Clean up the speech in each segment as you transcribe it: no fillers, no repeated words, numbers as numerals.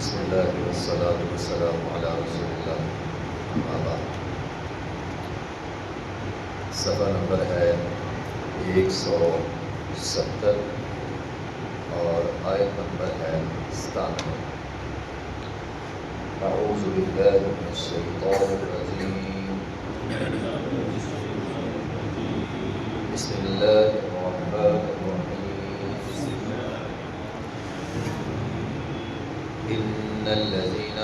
بسم اللہ والصلاة والسلام علی رسول اللہ اما بعد۔ صفحہ نمبر ہے 170 اور آیت نمبر ہے 97۔ اعوذ باللہ من الشیطان الرجیم، بسم اللہ الرحمن الرحیم۔ ان الذین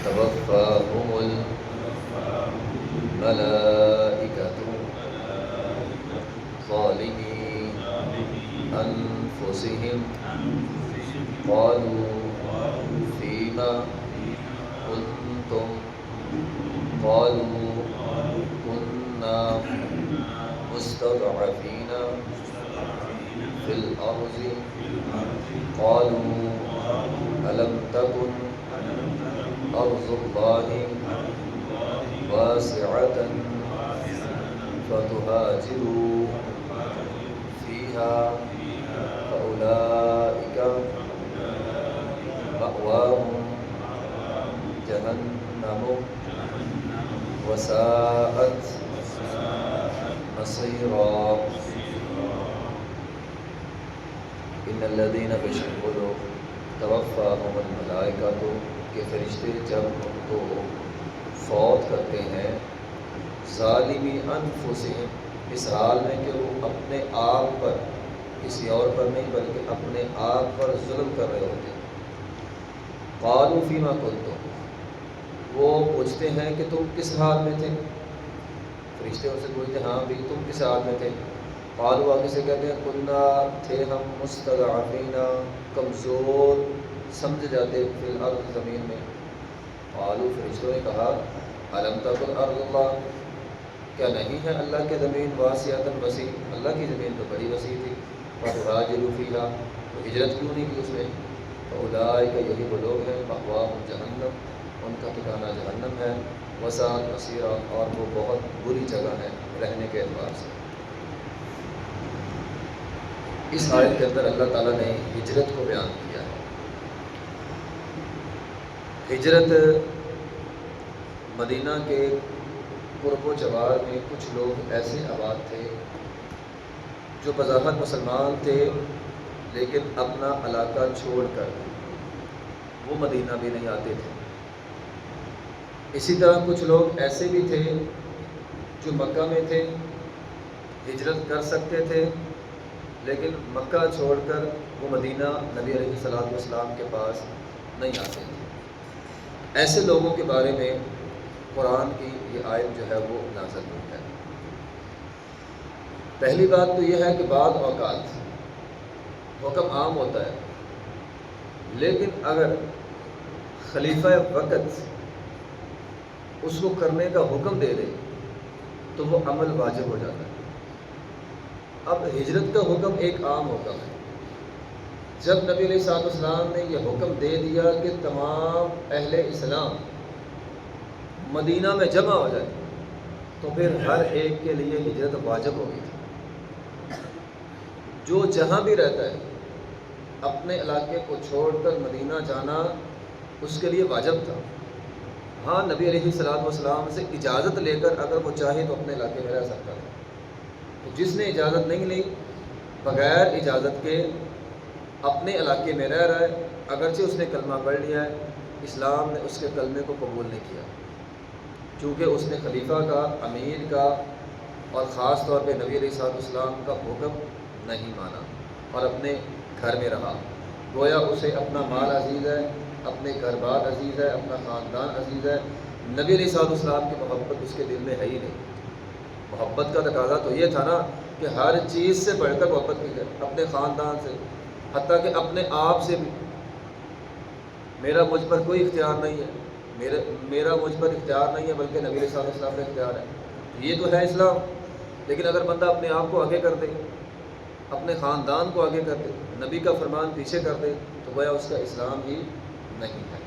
توفاهم الملائکۃ ظالمی انفسهم قالوا فیما کنتم قالوا كنا مستضعفین فی الارض قالوا ألم تكن أرض الله واسعة فتهاجروا فيها فأولئك مأواهم جهنم وساءت مصيرا۔ ان الذین بشک وہ لوگ توفاهم الملائکۃ کہ فرشتے جب ان کو فوت کرتے ہیں، ظالمی انفسہم اس حال میں کہ وہ اپنے آپ پر، کسی اور پر نہیں بلکہ اپنے آپ پر ظلم کر رہے ہوتے ہیں۔ قالوا فیما کنتم وہ پوچھتے ہیں کہ تم کس حال میں تھے؟ فرشتے ان سے پوچھتے ہیں ہاں بھی تم کس حال میں تھے؟ قالوا آگے سے کہتے ہیں کننا تھے ہم مستضعفین کمزور سمجھ جاتے فی الارض زمین میں۔ قالوا فرشتوں نے کہا الم تکن ارض اللہ کیا نہیں ہے اللہ کے زمین واسعۃ وسیع، اللہ کی زمین تو بڑی وسیع تھی، فتہاجروا فیہا تو ہجرت کیوں نہیں کی اس میں؟ فاولئک یہی وہ لوگ ہیں مأواہم جہنم ان کا ٹھکانہ جہنم ہے، وساءت مصیرا اور وہ بہت بری جگہ ہے رہنے کے اعتبار سے۔ اس آیت کے اندر اللہ تعالیٰ نے ہجرت کو بیان کیا ہے۔ ہجرت مدینہ کے قرب و جوار میں کچھ لوگ ایسے آباد تھے جو بظاہر مسلمان تھے لیکن اپنا علاقہ چھوڑ کر وہ مدینہ بھی نہیں آتے تھے۔ اسی طرح کچھ لوگ ایسے بھی تھے جو مکہ میں تھے، ہجرت کر سکتے تھے لیکن مکہ چھوڑ کر وہ مدینہ نبی علیہ السلام کے پاس نہیں آتے تھے۔ ایسے لوگوں کے بارے میں قرآن کی یہ آیت جو ہے وہ نازل ہوئی ہے۔ پہلی بات تو یہ ہے کہ بعض اوقات حکم عام ہوتا ہے لیکن اگر خلیفہ وقت اس کو کرنے کا حکم دے دے تو وہ عمل واجب ہو جاتا ہے۔ اب ہجرت کا حکم ایک عام حکم ہے۔ جب نبی علیہ السلام نے یہ حکم دے دیا کہ تمام اہل اسلام مدینہ میں جمع ہو جائے تو پھر ہر ایک کے لیے ہجرت واجب ہو گئی تھی۔ جو جہاں بھی رہتا ہے اپنے علاقے کو چھوڑ کر مدینہ جانا اس کے لیے واجب تھا۔ ہاں نبی علیہ السلام سے اجازت لے کر اگر وہ چاہے تو اپنے علاقے میں رہ سکتا تھا، تو جس نے اجازت نہیں لی بغیر اجازت کے اپنے علاقے میں رہ رہا ہے، اگرچہ اس نے کلمہ پڑھ لیا ہے، اسلام نے اس کے کلمے کو قبول نہیں کیا چونکہ اس نے خلیفہ کا، امیر کا اور خاص طور پہ نبی علیہ السلام کا حکم نہیں مانا اور اپنے گھر میں رہا۔ گویا اسے اپنا مال عزیز ہے، اپنے گھر بار عزیز ہے، اپنا خاندان عزیز ہے، نبی علیہ السلام کی محبت اس کے دل میں ہے ہی نہیں۔ محبت کا تقاضا تو یہ تھا نا کہ ہر چیز سے بڑھ کر محبت کی جائے، اپنے خاندان سے، حتیٰ کہ اپنے آپ سے بھی۔ میرا مجھ پر کوئی اختیار نہیں ہے، میرا مجھ پر اختیار نہیں ہے بلکہ نبی علیہ السلام کا اختیار ہے، یہ تو ہے اسلام۔ لیکن اگر بندہ اپنے آپ کو آگے کر دے، اپنے خاندان کو آگے کر دے، نبی کا فرمان پیچھے کر دے تو گویا اس کا اسلام ہی نہیں ہے۔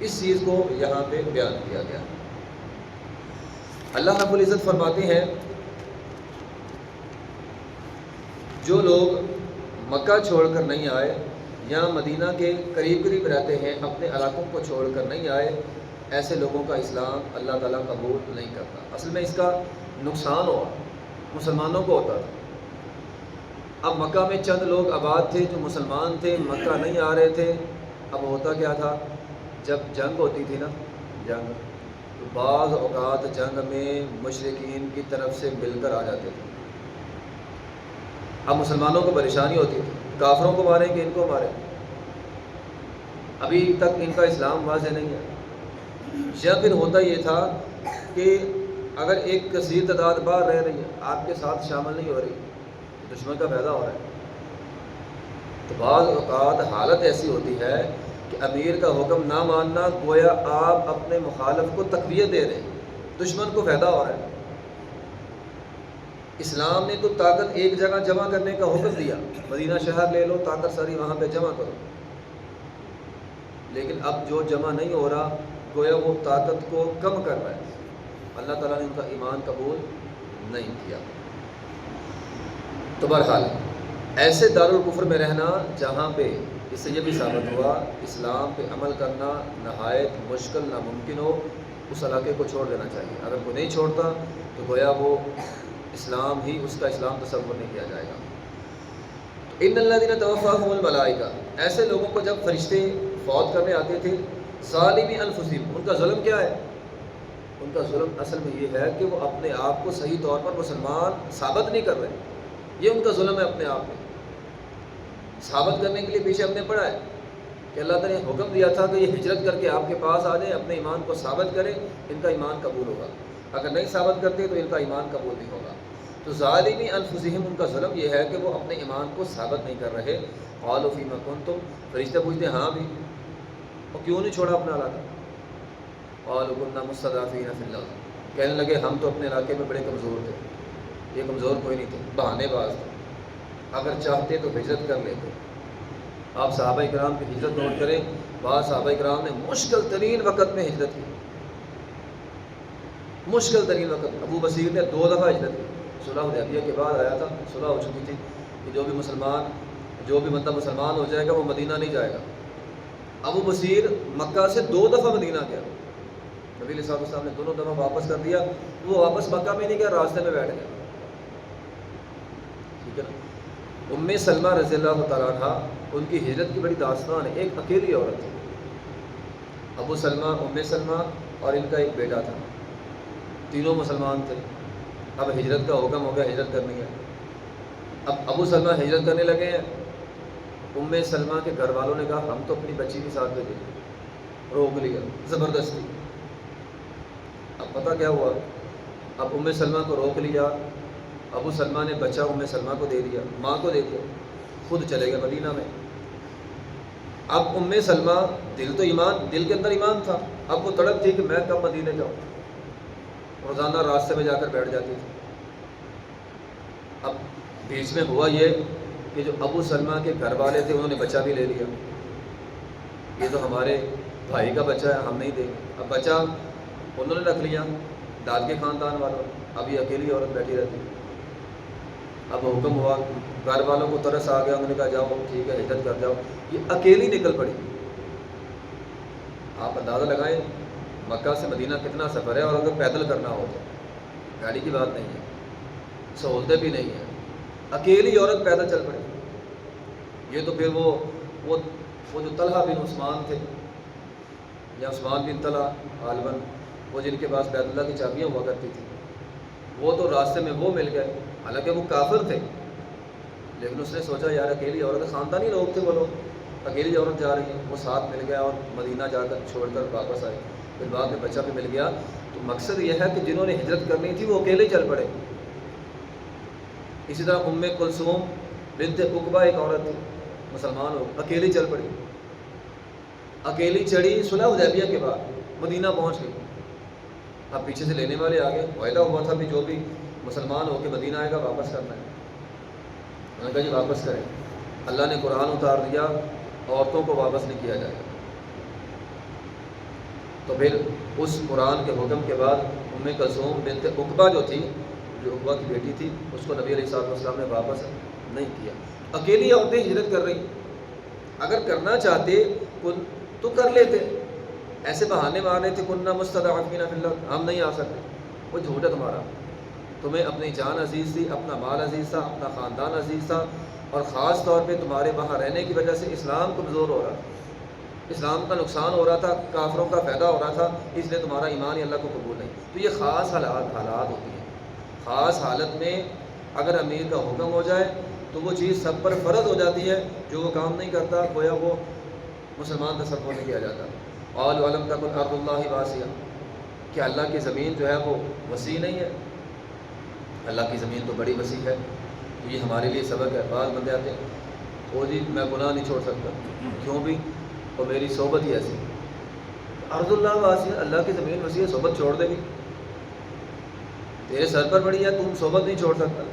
اس چیز کو یہاں پہ بیان کیا گیا۔ اللہ رب العزت فرماتے ہیں جو لوگ مکہ چھوڑ کر نہیں آئے یا مدینہ کے قریب قریب رہتے ہیں اپنے علاقوں کو چھوڑ کر نہیں آئے، ایسے لوگوں کا اسلام اللہ تعالیٰ قبول نہیں کرتا۔ اصل میں اس کا نقصان ہوا مسلمانوں کو ہوتا تھا۔ اب مکہ میں چند لوگ آباد تھے جو مسلمان تھے، مکہ نہیں آ رہے تھے۔ اب ہوتا کیا تھا، جب جنگ ہوتی تھی نا، جنگ، تو بعض اوقات جنگ میں مشرکین کی طرف سے مل کر آ جاتے تھے۔ اب مسلمانوں کو پریشانی ہوتی تھی، کافروں کو ماریں کہ ان کو ماریں، ابھی تک ان کا اسلام واضح نہیں ہے۔ یا پھر ہوتا یہ تھا کہ اگر ایک کثیر تعداد باہر رہ رہی ہے، آپ کے ساتھ شامل نہیں ہو رہی، دشمن کا فائدہ ہو رہا ہے، تو بعض اوقات حالت ایسی ہوتی ہے کہ امیر کا حکم نہ ماننا گویا آپ اپنے مخالف کو تقویت دے رہے ہیں، دشمن کو فائدہ ہو رہا ہے۔ اسلام نے تو طاقت ایک جگہ جمع کرنے کا حکم دیا، مدینہ شہر لے لو، طاقت ساری وہاں پہ جمع کرو، لیکن اب جو جمع نہیں ہو رہا گویا وہ طاقت کو کم کر رہا ہے۔ اللہ تعالیٰ نے ان کا ایمان قبول نہیں کیا۔ تو بہرحال ایسے دارالکفر میں رہنا جہاں پہ اس سے یہ بھی ثابت ہوا اسلام پہ عمل کرنا نہایت مشکل ناممکن ہو، اس علاقے کو چھوڑ دینا چاہیے۔ اگر وہ نہیں چھوڑتا تو گویا وہ اسلام ہی، اس کا اسلام تصور نہیں کیا جائے گا۔ ان الذین توفاہم الملائکہ، ایسے لوگوں کو جب فرشتے فوت کرنے آتے تھے، ظالمی انفسہم، ان کا ظلم کیا ہے؟ ان کا ظلم اصل میں یہ ہے کہ وہ اپنے آپ کو صحیح طور پر مسلمان ثابت نہیں کر رہے، یہ ان کا ظلم ہے۔ اپنے آپ میں ثابت کرنے کے لیے پیچھے ہم نے پڑھا ہے کہ اللہ تعالیٰ نے حکم دیا تھا کہ یہ ہجرت کر کے آپ کے پاس آ جائیں، اپنے ایمان کو ثابت کریں، ان کا ایمان قبول ہوگا۔ اگر نہیں ثابت کرتے تو ان کا ایمان قبول نہیں ہوگا۔ تو ظالمی انفسہم، ان کا ظلم یہ ہے کہ وہ اپنے ایمان کو ثابت نہیں کر رہے۔ قالوا فیما کنتم، فرشتے پوچھتے ہیں ہاں بھی، اور کیوں نہیں چھوڑا اپنا علاقہ؟ قالوا كنا مستضعفین فی الارض، کہنے لگے ہم تو اپنے علاقے میں بڑے کمزور تھے۔ یہ کمزور کوئی نہیں تھے، بہانے باز تھے، اگر چاہتے تو ہجرت کر لیتے۔ آپ صحابہ کرام کی ہجرت نوٹ کریں، بعض صحابہ کرام نے مشکل ترین وقت میں ہجرت کی، مشکل ترین وقت۔ ابو بصیر نے 2 دفعہ ہجرت کی، صلح حدیبیہ کے بعد آیا تھا، صلح ہو چکی تھی کہ جو بھی بندہ مسلمان ہو جائے گا وہ مدینہ نہیں جائے گا۔ ابو بصیر مکہ سے 2 دفعہ مدینہ گیا، نبی علیہ السلام نے دونوں دفعہ واپس کر دیا، وہ واپس مکہ میں نہیں گیا، راستے میں بیٹھ گیا، ٹھیک ہے نا۔ ام سلمہ رضی اللہ تعالیٰ عنہ، ان کی ہجرت کی بڑی داستان ہے، ایک اکیلی عورت تھی، ابو سلمہ، ام سلمہ اور ان کا ایک بیٹا تھا، تینوں مسلمان تھے۔ اب ہجرت کا حکم ہو گیا، ہجرت کرنی ہے۔ اب ابو سلمہ ہجرت کرنے لگے ہیں، ام سلمہ کے گھر والوں نے کہا ہم تو اپنی بچی بھی ساتھ لے گئے، روک لیا زبردستی۔ اب پتہ کیا ہوا، اب ام سلمہ کو روک لیا، ابو سلمہ نے بچہ ام سلمہ کو دے دیا، ماں کو دے دیا، خود چلے گئے مدینہ میں۔ اب ام سلمہ دل کے اندر ایمان تھا، اب وہ تڑپ تھی کہ میں کب مدینہ جاؤں، روزانہ راستے میں جا کر بیٹھ جاتی تھی۔ اب بیچ میں ہوا یہ کہ جو ابو سلمہ کے گھر والے تھے انہوں نے بچہ بھی لے لیا، یہ تو ہمارے بھائی کا بچہ ہے، ہم نہیں دیں گے۔ اب بچہ انہوں نے رکھ لیا، داد کے خاندان والوں، اب یہ اکیلی عورت بیٹھی رہتی۔ اب حکم ہوا، گھر والوں کو ترس آ گیا، انہوں نے کہا جاؤ ٹھیک ہے ہجرت کر جاؤ، یہ اکیلی نکل پڑی۔ آپ اندازہ لگائیں مکہ سے مدینہ کتنا سفر ہے، اور اگر پیدل کرنا ہو تو گاڑی کی بات نہیں ہے، سہولتیں بھی نہیں ہیں، اکیلی عورت پیدل چل پڑی۔ یہ تو پھر وہ جو طلحہ بن عثمان تھے، یا عثمان بن طلحہ غالباً، وہ جن کے پاس بیت اللہ کی چابیاں ہوا کرتی تھی، وہ تو راستے میں وہ مل گئے، حالانکہ وہ کافر تھے، لیکن اس نے سوچا یار اکیلی عورت، خاندانی لوگ تھے وہ لوگ، اکیلی عورت جا رہی ہے، وہ ساتھ مل گیا اور مدینہ جا کر چھوڑ کر واپس آئے، پھر بعد میں بچہ بھی مل گیا۔ تو مقصد یہ ہے کہ جنہوں نے ہجرت کرنی تھی وہ اکیلے چل پڑے۔ اسی طرح ام کلثوم بنت عقبہ ایک عورت تھی، مسلمان ہو، اکیلی چل پڑی، اکیلی چڑھی، صلح حدیبیہ کے بعد مدینہ پہنچ گئی۔ اب پیچھے سے لینے والے آگے، وعدہ ہوا تھا بھی جو بھی مسلمان ہو کے مدینہ آئے گا واپس کرنا ہے، انہوں نے کہا جی واپس کریں۔ اللہ نے قرآن اتار دیا، عورتوں کو واپس نہیں کیا جائے گا۔ تو پھر اس قرآن کے حکم کے بعد ام کلثوم بنت عقبہ جو تھی، جو عقبہ کی بیٹی تھی، اس کو نبی علیہ السلام نے واپس نہیں کیا۔ اکیلی عورتیں ہجرت کر رہی، اگر کرنا چاہتے تو کر لیتے، ایسے بہانے مار رہے تھے کننا مستضعفین فی الارض، ہم نہیں آ سکتے، وہ جھوٹ ہے تمہارا، تمہیں اپنی جان عزیز تھی، اپنا مال عزیز تھا، اپنا خاندان عزیز تھا، اور خاص طور پہ تمہارے وہاں رہنے کی وجہ سے اسلام کمزور ہو رہا تھا، اسلام کا نقصان ہو رہا تھا، کافروں کا فائدہ ہو رہا تھا، اس لیے تمہارا ایمان ہی اللہ کو قبول نہیں۔ تو یہ خاص حالات ہوتی ہیں، خاص حالت میں اگر امیر کا حکم ہو جائے تو وہ چیز سب پر فرض ہو جاتی ہے، جو وہ کام نہیں کرتا گویا وہ مسلمان تصور نہیں کیا جاتا۔ قالوا الم تکن ارض اللہ واسعہ، کہ اللہ کی زمین جو ہے وہ وسیع نہیں ہے؟ اللہ کی زمین تو بڑی وسیع ہے۔ تو یہ ہمارے لیے سبق ہے۔ بعض بندے آتے ہیں وہ جی میں گناہ نہیں چھوڑ سکتا، کیوں بھی؟ اور میری صحبت ہی ایسی۔ ارض اللہ واسعہ، اللہ کی زمین وسیع ہے، صحبت چھوڑ دے گی؟ تیرے سر پر پڑی ہے، تم صحبت نہیں چھوڑ سکتا۔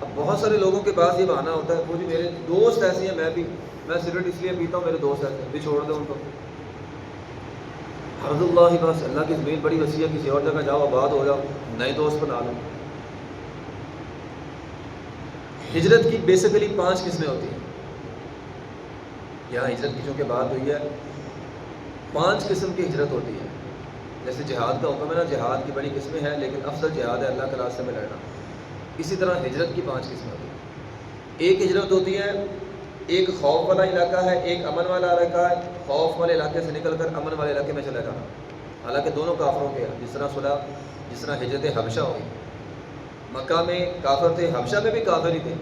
اب بہت سارے لوگوں کے پاس یہ بہانہ ہوتا ہے، وہ جی میرے دوست ایسے ہیں، میں سگریٹ اس لیے پیتا ہوں، میرے دوست ایسے ہیں، بھی چھوڑ دو ان کو۔ ارض اللہ بس، اللہ کی زمین بڑی وسیع ہے، کسی اور جگہ جاؤ، آباد ہو جاؤ، نئے دوست بنا لو۔ ہجرت کی بیسیکلی 5 قسمیں ہوتی ہیں، یہاں ہجرت کی چونکہ بات ہوئی ہے، 5 قسم کی ہجرت ہوتی ہے۔ جیسے جہاد کا حکم ہے نا، جہاد کی بڑی قسمیں ہیں، لیکن افضل جہاد ہے اللہ کے راستے میں لڑنا۔ اسی طرح ہجرت کی 5 قسمیں ہوتی ہیں۔ ایک ہجرت ہوتی ہے، ایک خوف والا علاقہ ہے، ایک امن والا علاقہ ہے، خوف والے علاقے سے نکل کر امن والے علاقے میں چلا جانا، حالانکہ دونوں کافروں کے ہیں، جس طرح ہجرت حبشہ ہوئی، مکہ میں کافر تھے، حبشہ میں بھی کافر ہی تھے،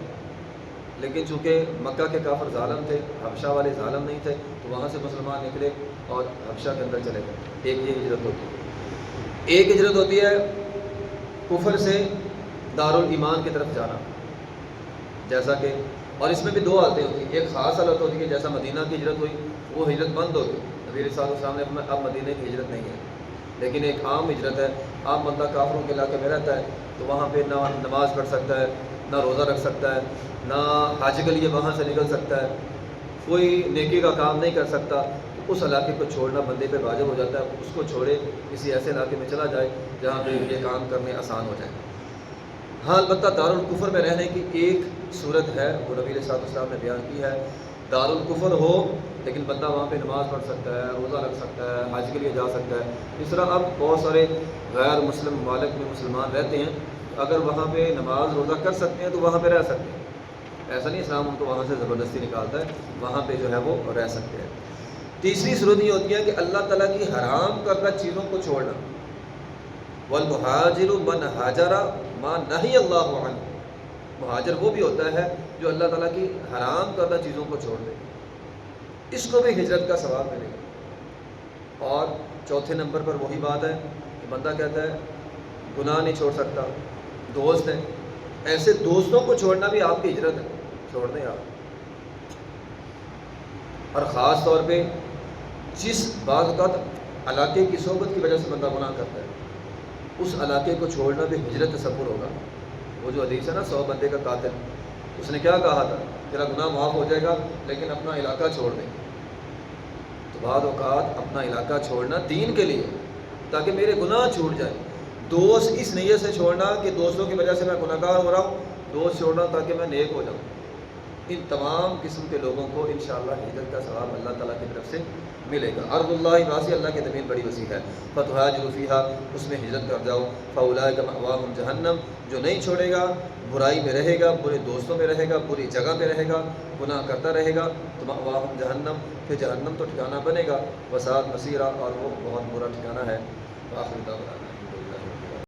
لیکن چونکہ مکہ کے کافر ظالم تھے، حبشہ والے ظالم نہیں تھے، تو وہاں سے مسلمان نکلے اور حبشہ کے اندر چلے گئے۔ ایک یہ ہجرت ہوتی ہے۔ ایک ہجرت ہوتی ہے کفر سے دارالایمان کی طرف جانا، جیسا کہ، اور اس میں بھی 2 حالتیں ہوتی ہیں۔ ایک خاص حالت ہوتی ہے جیسا مدینہ کی ہجرت ہوئی، وہ ہجرت بند ہوگی، نبی علیہ الصلوۃ والسلام نے فرمایا اب مدینہ کی ہجرت نہیں ہے۔ لیکن ایک عام ہجرت ہے، عام بندہ کافروں کے علاقے میں رہتا ہے تو وہاں پہ نہ نماز پڑھ سکتا ہے، نہ روزہ رکھ سکتا ہے، نہ حج کے لیے وہاں سے نکل سکتا ہے، کوئی نیکی کا کام نہیں کر سکتا، تو اس علاقے کو چھوڑنا بندے پہ واجب ہو جاتا ہے، اس کو چھوڑے کسی ایسے علاقے میں چلا جائے جہاں پہ یہ کام کرنے آسان ہو جائے۔ ہاں البتہ دارالکفر میں رہنے کی ایک صورت ہے، وہ نبی علیہ الصلوۃ والسلام نے بیان کی ہے، دارالکفر ہو لیکن بندہ وہاں پہ نماز پڑھ سکتا ہے، روزہ رکھ سکتا ہے، حج کے لیے جا سکتا ہے۔ اس طرح اب بہت سارے غیر مسلم ممالک میں مسلمان رہتے ہیں، اگر وہاں پہ نماز روزہ کر سکتے ہیں تو وہاں پہ رہ سکتے ہیں، ایسا نہیں اسلام ان کو وہاں سے زبردستی نکالتا ہے، وہاں پہ جو ہے وہ رہ سکتے ہیں۔ تیسری صورت یہ ہوتی ہے کہ اللہ تعالیٰ کی حرام کردہ چیزوں کو چھوڑنا، والمہاجر من ہاجر ما نہی اللہ عنہ، مہاجر وہ بھی ہوتا ہے جو اللہ تعالیٰ کی حرام کردہ چیزوں کو چھوڑ دے، اس کو بھی ہجرت کا ثواب ملے گا۔ اور چوتھے نمبر پر وہی بات ہے کہ بندہ کہتا ہے گناہ نہیں چھوڑ سکتا، دوست ہیں، ایسے دوستوں کو چھوڑنا بھی آپ کی ہجرت ہے، چھوڑ دیں آپ۔ اور خاص طور پہ جس بعض اوقات علاقے کی صحبت کی وجہ سے بندہ گناہ کرتا ہے، اس علاقے کو چھوڑنا بھی ہجرت تصور ہوگا۔ وہ جو حدیث ہے نا 100 بندے کا قاتل، اس نے کیا کہا تھا؟ تیرا گناہ معاف ہو جائے گا لیکن اپنا علاقہ چھوڑ دیں۔ تو بعض اوقات اپنا علاقہ چھوڑنا دین کے لیے، تاکہ میرے گناہ چھوٹ جائیں۔ دوست اس نیت سے چھوڑنا کہ دوستوں کی وجہ سے میں گناہ گار ہو رہا ہوں، دوست چھوڑنا تاکہ میں نیک ہو جاؤں۔ ان تمام قسم کے لوگوں کو انشاءاللہ ہجرت کا ثواب اللہ تعالیٰ کی طرف سے ملے گا۔ ارض اللہ واسع، اللہ کی زمین بڑی وسیع ہے، فتہاجروا فیہا، اس میں ہجرت کر جاؤ، فاولئک مأواہم جہنم، جو نہیں چھوڑے گا، برائی میں رہے گا، برے دوستوں میں رہے گا، بری جگہ پہ رہے گا، گناہ کرتا رہے گا، تو مأواہم جہنم، پھر جہنم تو ٹھکانہ بنے گا، وساءت مصیرا، اور وہ بہت برا ٹھکانہ ہے۔ وآخر دعوانا